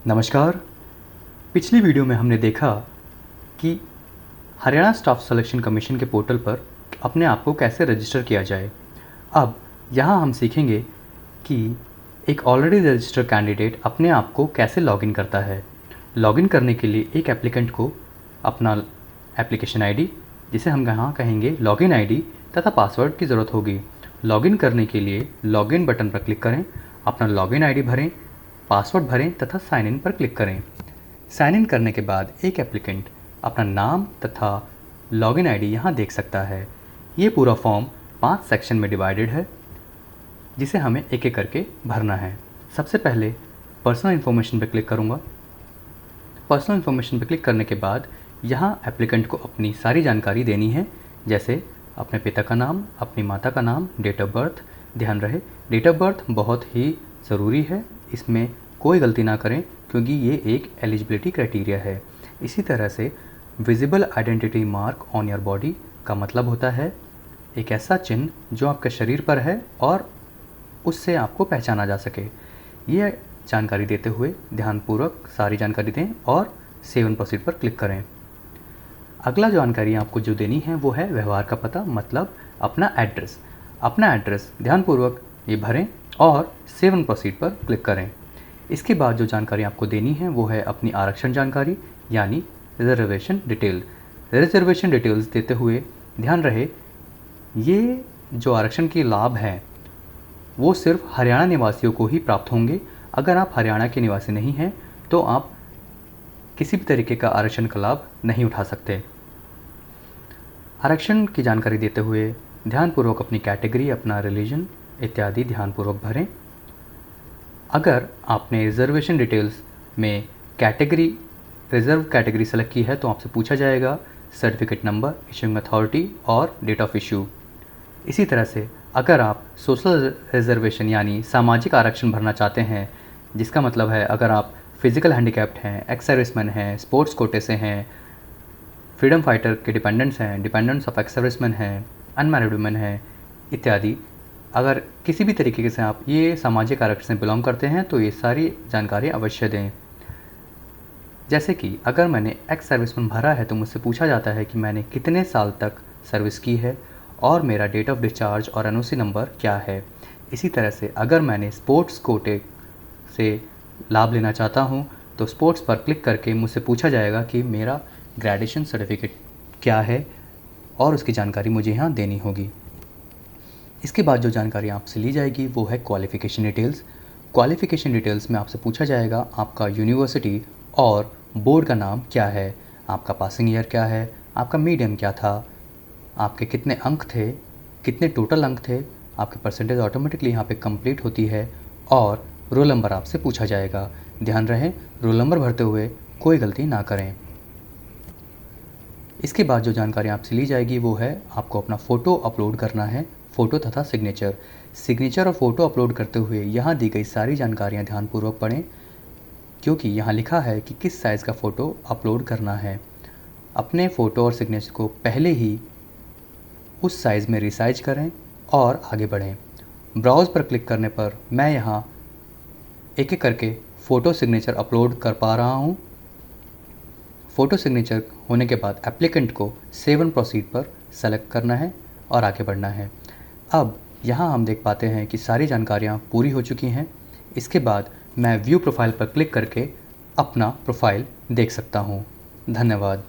नमस्कार। पिछली वीडियो में हमने देखा कि हरियाणा स्टाफ सिलेक्शन कमीशन के पोर्टल पर अपने आप को कैसे रजिस्टर किया जाए। अब यहाँ हम सीखेंगे कि एक ऑलरेडी रजिस्टर्ड कैंडिडेट अपने आप को कैसे लॉगिन करता है। लॉगिन करने के लिए एक एप्लीकेंट को अपना एप्लीकेशन आईडी, जिसे हम यहाँ कहेंगे लॉगिन आईडी, तथा पासवर्ड की ज़रूरत होगी। लॉगिन करने के लिए लॉगिन बटन पर क्लिक करें, अपना लॉगिन आईडी भरें, पासवर्ड भरें तथा साइन इन पर क्लिक करें। साइन इन करने के बाद एक एप्लीकेंट अपना नाम तथा लॉगिन आईडी यहाँ देख सकता है। ये पूरा फॉर्म 5 सेक्शन में डिवाइडेड है, जिसे हमें एक एक करके भरना है। सबसे पहले पर्सनल इन्फॉर्मेशन पर क्लिक करूँगा। पर्सनल इन्फॉर्मेशन पर क्लिक करने के बाद यहाँ एप्लीकेंट को अपनी सारी जानकारी देनी है, जैसे अपने पिता का नाम, अपनी माता का नाम, डेट ऑफ बर्थ। ध्यान रहे, डेट ऑफ बर्थ बहुत ही ज़रूरी है, इसमें कोई गलती ना करें क्योंकि ये एक एलिजिबिलिटी क्राइटेरिया है। इसी तरह से visible identity mark on your body का मतलब होता है एक ऐसा चिन्ह जो आपके शरीर पर है और उससे आपको पहचाना जा सके। ये जानकारी देते हुए ध्यानपूर्वक सारी जानकारी दें और सेव एंड प्रोसीड पर क्लिक करें। अगला जानकारी आपको जो देनी है वो है व्यवहार का पता, मतलब अपना एड्रेस। अपना एड्रेस ध्यानपूर्वक ये भरें और सेव एंड प्रोसीड पर क्लिक करें। इसके बाद जो जानकारी आपको देनी है वो है अपनी आरक्षण जानकारी, यानी रिजर्वेशन डिटेल। रिजर्वेशन डिटेल्स देते हुए ध्यान रहे, ये जो आरक्षण के लाभ हैं वो सिर्फ हरियाणा निवासियों को ही प्राप्त होंगे। अगर आप हरियाणा के निवासी नहीं हैं तो आप किसी भी तरीके का आरक्षण का लाभ नहीं उठा सकते। आरक्षण की जानकारी देते हुए ध्यानपूर्वक अपनी कैटेगरी, अपना रिलीजन इत्यादि ध्यानपूर्वक भरें। अगर आपने रिजर्वेशन डिटेल्स में रिज़र्व कैटेगरी सेलेक्ट की है तो आपसे पूछा जाएगा सर्टिफिकेट नंबर, इशूइंग अथॉरिटी और डेट ऑफ इशू। इसी तरह से अगर आप सोशल रिजर्वेशन यानी सामाजिक आरक्षण भरना चाहते हैं, जिसका मतलब है अगर आप फिज़िकल हैंडीकैप्ड हैं, एक्स सर्विसमैन हैं, स्पोर्ट्स कोटे से हैं, फ्रीडम फाइटर के डिपेंडेंट्स हैं, डिपेंडेंट्स ऑफ एक्स सर्विसमैन हैं, अनमैरिड वुमेन हैं इत्यादि, अगर किसी भी तरीके से आप ये सामाजिक आरक्षण से बिलोंग करते हैं तो ये सारी जानकारी अवश्य दें। जैसे कि अगर मैंने एक्स सर्विसमैन भरा है तो मुझसे पूछा जाता है कि मैंने कितने साल तक सर्विस की है और मेरा डेट ऑफ डिस्चार्ज और एनओसी नंबर क्या है। इसी तरह से अगर मैंने स्पोर्ट्स कोटे से लाभ लेना चाहता हूँ तो स्पोर्ट्स पर क्लिक करके मुझसे पूछा जाएगा कि मेरा ग्रेजुएशन सर्टिफिकेट क्या है और उसकी जानकारी मुझे यहाँ देनी होगी। इसके बाद जो जानकारी आपसे ली जाएगी वो है क्वालिफ़िकेशन डिटेल्स। क्वालिफ़िकेशन डिटेल्स में आपसे पूछा जाएगा आपका यूनिवर्सिटी और बोर्ड का नाम क्या है, आपका पासिंग ईयर क्या है, आपका मीडियम क्या था, आपके कितने अंक थे, कितने टोटल अंक थे, आपके परसेंटेज ऑटोमेटिकली यहाँ पे कंप्लीट होती है, और रोल नंबर आपसे पूछा जाएगा। ध्यान रहे, रोल नंबर भरते हुए कोई गलती ना करें। इसके बाद जो जानकारी आपसे ली जाएगी वो है आपको अपना फ़ोटो अपलोड करना है, फ़ोटो तथा सिग्नेचर और फ़ोटो अपलोड करते हुए यहाँ दी गई सारी जानकारियाँ ध्यानपूर्वक पढ़ें, क्योंकि यहाँ लिखा है कि किस साइज़ का फ़ोटो अपलोड करना है। अपने फ़ोटो और सिग्नेचर को पहले ही उस साइज़ में रिसाइज करें और आगे बढ़ें। ब्राउज़ पर क्लिक करने पर मैं यहाँ एक एक करके फ़ोटो सिग्नेचर अपलोड कर पा रहा हूँ। फ़ोटो सिग्नेचर होने के बाद एप्लीकेंट को सेव एंड प्रोसीड पर सेलेक्ट करना है और आगे बढ़ना है। अब यहाँ हम देख पाते हैं कि सारी जानकारियाँ पूरी हो चुकी हैं। इसके बाद मैं व्यू प्रोफाइल पर क्लिक करके अपना प्रोफाइल देख सकता हूँ। धन्यवाद।